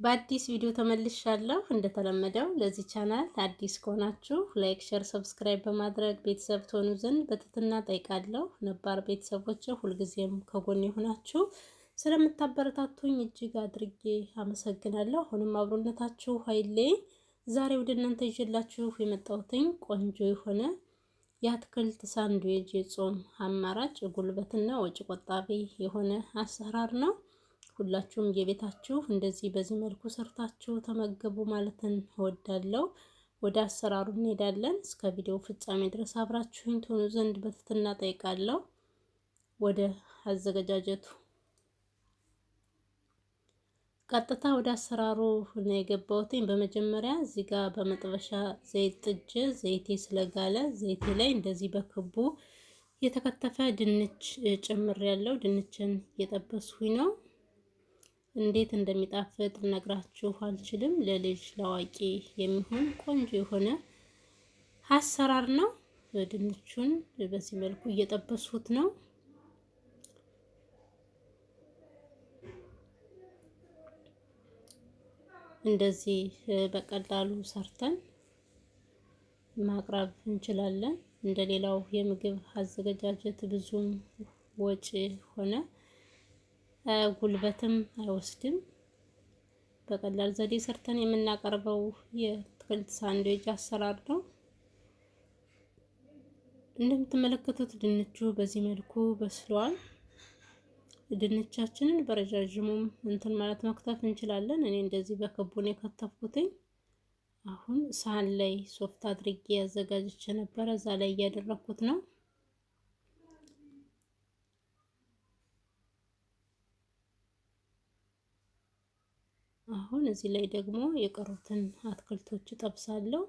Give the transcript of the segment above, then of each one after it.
በአዲስ ቪዲዮ ተመልሻለሁ። እንደተለመደው ለዚህ ቻናል አዲስ ከሆናችሁ ላይክ፣ ሼር፣ ሰብስክራይብ በማድረግ ቤተሰብ ትሆኑ ዘንድ በትህትና ጠይቃለሁ። ነባር ቤተሰቦች ሁልጊዜም ከጎን ሆናችሁ ስለምታበረታቱኝ እጅግ አድርጌ አመሰግናለሁ። አሁንም አብሮነታችሁ አይለኝ። ዛሬ ወደ እናንተ ይዤላችሁ የመጣሁትኝ ቆንጆ የሆነ የአትክልት ሳንድዊች የጾም አማራጭ ጉልበትና ወጪ ቆጣቢ የሆነ አሰራር ነው። ሁላችሁም የቤታችሁ እንደዚህ በዚህ መልኩ ሰርታችሁ ተመገቡ ማለትን እወዳለሁ። ወደ አሰራሩ እንሄዳለን። እስከ ቪዲዮ ፍጻሜ ድረስ አብራችሁኝ ትሆኑ ዘንድ በትህትና ጠይቃለሁ። ወደ አዘገጃጀቱ ቀጥታ ወደ አሰራሩ ነው የገባሁትኝ። በመጀመሪያ እዚህ ጋር በመጥበሻ ዘይት ጥጄ ዘይቴ ስለጋለ ዘይቴ ላይ እንደዚህ በክቡ የተከተፈ ድንች ጨምሬያለሁ። ድንችን እየጠበስኩኝ ነው። እንዴት እንደሚጣፍጥ ልነግራችሁ አልችልም። ለልጅ ለአዋቂ የሚሆን ቆንጆ የሆነ አሰራር ነው። ድንቹን በዚህ መልኩ እየጠበስኩት ነው። እንደዚህ በቀላሉ ሰርተን ማቅረብ እንችላለን። እንደሌላው የምግብ አዘገጃጀት ብዙም ወጪ ሆነ ጉልበትም አይወስድም። በቀላል ዘዴ ሰርተን የምናቀርበው የአትክልት ሳንድዊች አሰራር ነው። እንደምትመለከቱት ድንቹ በዚህ መልኩ በስሏል። ድንቻችንን በረጃጅሙም እንትን ማለት መክተፍ እንችላለን። እኔ እንደዚህ በክቡ ነው የከተፍኩትኝ። አሁን ሳህን ላይ ሶፍት አድርጌ ያዘጋጅቼ ነበረ፣ እዛ ላይ እያደረኩት ነው። አሁን እዚህ ላይ ደግሞ የቀሩትን አትክልቶች እጠብሳለሁ።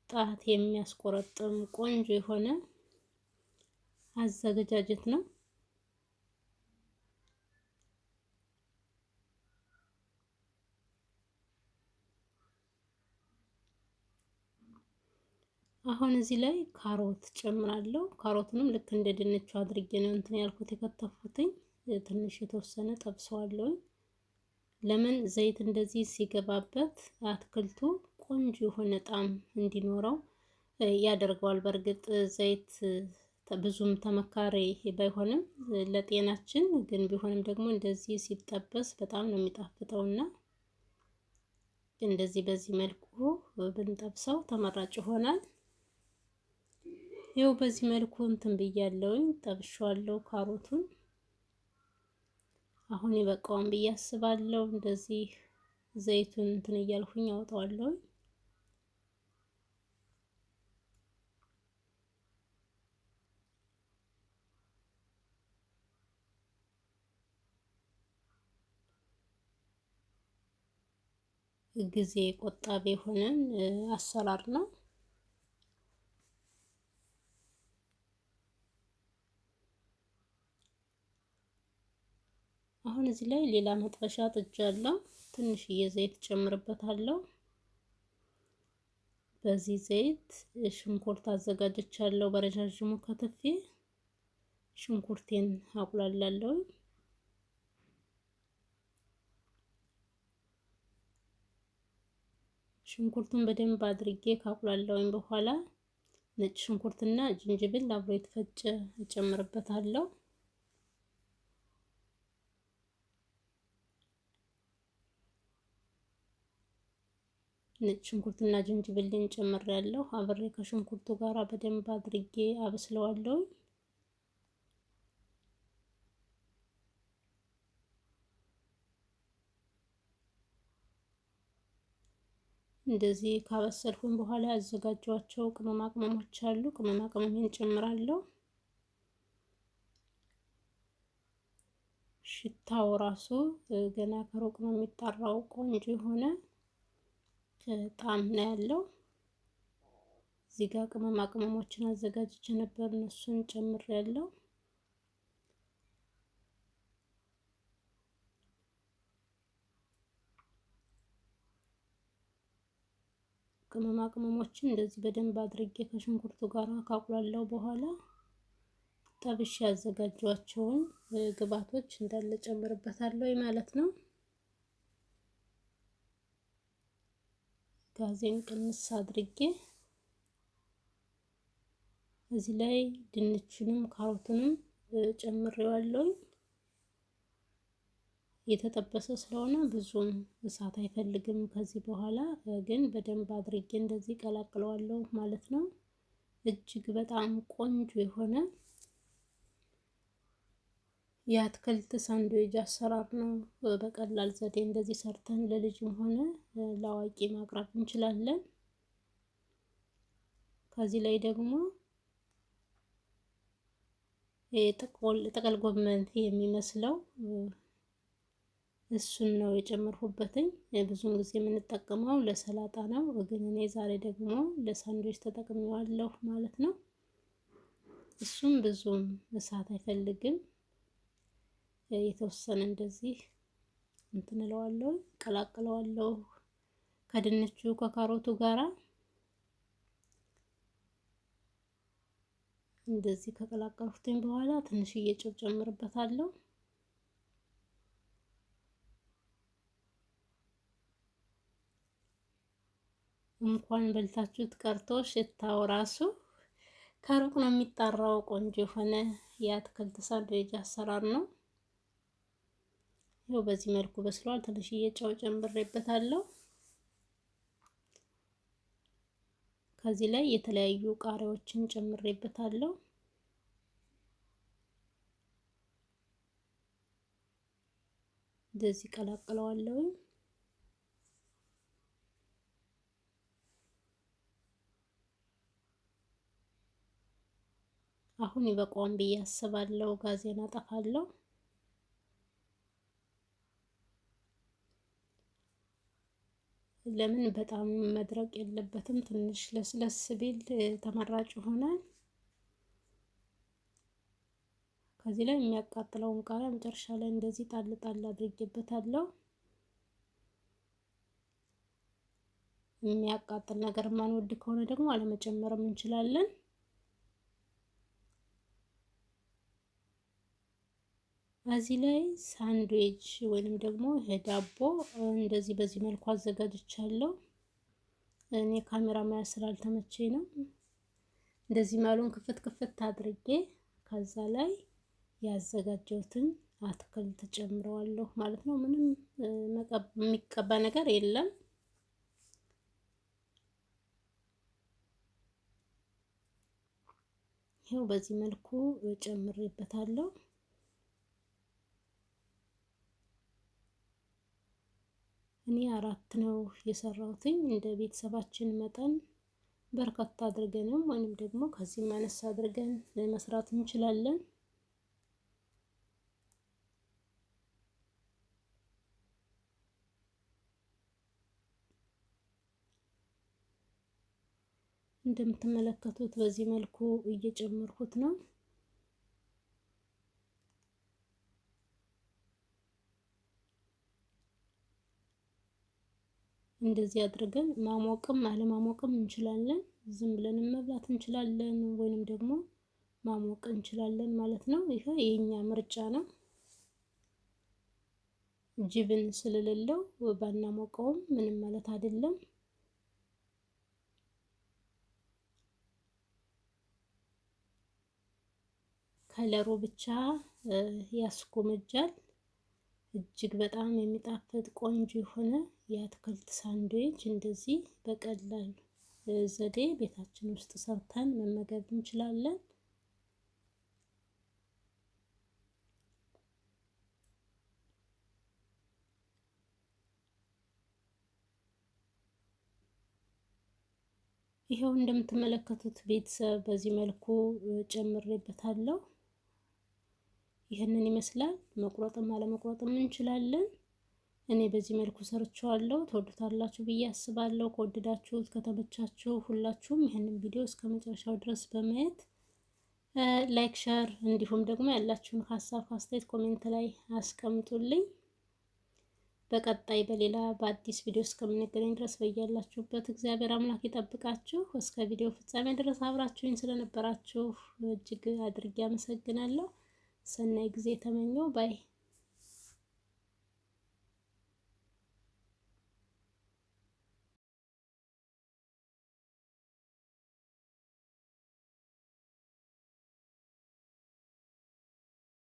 ጣት የሚያስቆረጥም ቆንጆ የሆነ አዘገጃጀት ነው። አሁን እዚህ ላይ ካሮት ጨምራለሁ። ካሮቱንም ልክ እንደ ድንቹ አድርጌ ነው እንትን ያልኩት የከተፍኩትኝ። ትንሽ የተወሰነ ጠብሰዋለሁ። ለምን ዘይት እንደዚህ ሲገባበት አትክልቱ ቆንጆ የሆነ ጣዕም እንዲኖረው ያደርገዋል። በእርግጥ ዘይት ብዙም ተመካሪ ባይሆንም ለጤናችን ግን ቢሆንም ደግሞ እንደዚህ ሲጠበስ በጣም ነው የሚጣፍጠውና እንደዚህ በዚህ መልኩ ብንጠብሰው ተመራጭ ይሆናል። ይኸው በዚህ መልኩ እንትን ብያለሁኝ፣ ጠብሼዋለሁ ካሮቱን። አሁን ይበቃዋን ብዬ አስባለሁ። እንደዚህ ዘይቱን እንትን እያልኩኝ አወጣዋለሁ። ጊዜ ቆጣቢ የሆነን አሰራር ነው። አሁን እዚህ ላይ ሌላ መጥበሻ ጥጃለሁ። ትንሽዬ ዘይት ጨምርበታለሁ። በዚህ ዘይት ሽንኩርት አዘጋጅቻለሁ። በረጃጅሙ ከትፌ ሽንኩርቴን አቁላላለሁ። ሽንኩርቱን በደንብ አድርጌ ካቁላለሁኝ በኋላ ነጭ ሽንኩርትና ዝንጅብል አብሮ የተፈጨ እጨምርበታለሁ። ነጭ ሽንኩርትና ዝንጅብልን ጨምሬያለሁ። አብሬ ከሽንኩርቱ ጋራ በደንብ አድርጌ አበስለዋለሁ። እንደዚህ ካበሰልኩኝ በኋላ ያዘጋጇቸው ቅመማ ቅመሞች አሉ። ቅመማ ቅመሜን ጨምራለሁ። ሽታው ራሱ ገና ከሩቅ ነው የሚጠራው። ቆንጆ የሆነ ጣዕም ነው ያለው። እዚህ ጋር ቅመማ ቅመሞችን አዘጋጅቼ ነበር፣ እነሱን ጨምሬያለሁ። ቅመማ ቅመሞችን እንደዚህ በደንብ አድርጌ ከሽንኩርቱ ጋር ካቁላላው በኋላ ጠብሼ ያዘጋጇቸውን ግብአቶች እንዳለ ጨምርበታለሁ ማለት ነው። ጋዜን ቅንስ አድርጌ እዚህ ላይ ድንቹንም ካሮቱንም ጨምሬዋለሁ። የተጠበሰ ስለሆነ ብዙም እሳት አይፈልግም። ከዚህ በኋላ ግን በደንብ አድርጌ እንደዚህ ቀላቅለዋለሁ ማለት ነው። እጅግ በጣም ቆንጆ የሆነ የአትክልት ሳንድዊች አሰራር ነው። በቀላል ዘዴ እንደዚህ ሰርተን ለልጅም ሆነ ለአዋቂ ማቅረብ እንችላለን። ከዚህ ላይ ደግሞ ጥቅል ጎመን የሚመስለው እሱን ነው የጨመርኩበትኝ። ብዙውን ጊዜ የምንጠቀመው ለሰላጣ ነው፣ ግን እኔ ዛሬ ደግሞ ለሳንድዊች ተጠቅሜዋለሁ ማለት ነው። እሱም ብዙም እሳት አይፈልግም። የተወሰነ እንደዚህ እንትን እለዋለሁ፣ ቀላቅለዋለሁ ከድንቹ ከካሮቱ ጋራ እንደዚህ ከቀላቀልኩትኝ በኋላ ትንሽዬ ጨው ጨምርበታለሁ። እንኳን በልታችሁት ቀርቶ ሽታው ራሱ ከሩቅ ነው የሚጣራው። ቆንጆ የሆነ የአትክልት ሳንድዊች አሰራር ነው። ይኸው በዚህ መልኩ በስሏል። ትንሽዬ ጨው ጨምሬበታለሁ። ከዚህ ላይ የተለያዩ ቃሪያዎችን ጨምሬበታለሁ። እንደዚህ ቀላቅለዋለሁ። አሁን ይበቃዋል ብዬ አስባለሁ። ጋዜን አጠፋለሁ። ለምን በጣም መድረቅ የለበትም። ትንሽ ለስለስ ቢል ተመራጭ ይሆናል። ከዚህ ላይ የሚያቃጥለውን ቃሪያ መጨረሻ ላይ እንደዚህ ጣል ጣል አድርጌበታለሁ። የሚያቃጥል ነገር ማንወድ ከሆነ ደግሞ አለመጨመርም እንችላለን። እዚህ ላይ ሳንድዊች ወይንም ደግሞ ዳቦ እንደዚህ በዚህ መልኩ አዘጋጅቻለሁ። እኔ ካሜራ መያዝ ስላልተመቸኝ ነው። እንደዚህ ማሉን ክፍት ክፍት አድርጌ ከዛ ላይ ያዘጋጀሁትን አትክልት ጨምረዋለሁ ማለት ነው። ምንም የሚቀባ ነገር የለም። ይኸው በዚህ መልኩ ጨምሬበታለሁ። እኔ 4 ነው የሰራሁትኝ። እንደ ቤተሰባችን መጠን በርካታ አድርገንም ወይንም ደግሞ ከዚህ ማነስ አድርገን መስራት እንችላለን። እንደምትመለከቱት በዚህ መልኩ እየጨመርኩት ነው። እንደዚህ አድርገን ማሞቅም አለማሞቅም እንችላለን። ዝም ብለን መብላት እንችላለን ወይንም ደግሞ ማሞቅ እንችላለን ማለት ነው። ይሄ የኛ ምርጫ ነው። ጅብን ስለሌለው ባናሞቀውም ምንም ማለት አይደለም። ከለሩ ብቻ ያስጎመጃል። እጅግ በጣም የሚጣፍጥ ቆንጆ የሆነ የአትክልት ሳንድዊች እንደዚህ በቀላል ዘዴ ቤታችን ውስጥ ሰርተን መመገብ እንችላለን። ይኸው እንደምትመለከቱት ቤተሰብ በዚህ መልኩ ጨምሬበታለሁ። ይህንን ይመስላል። መቁረጥም አለመቁረጥም እንችላለን። እኔ በዚህ መልኩ ሰርቼዋለሁ። ትወዱታላችሁ ብዬ አስባለሁ። ከወደዳችሁት ከተመቻችሁ ሁላችሁም ይህንን ቪዲዮ እስከ መጨረሻው ድረስ በማየት ላይክ፣ ሸር እንዲሁም ደግሞ ያላችሁን ሀሳብ አስተያየት ኮሜንት ላይ አስቀምጡልኝ። በቀጣይ በሌላ በአዲስ ቪዲዮ እስከምንገናኝ ድረስ በያላችሁበት እግዚአብሔር አምላክ ይጠብቃችሁ። እስከ ቪዲዮ ፍጻሜ ድረስ አብራችሁኝ ስለነበራችሁ እጅግ አድርጌ አመሰግናለሁ። ሰናይ ጊዜ ተመኘው ባይ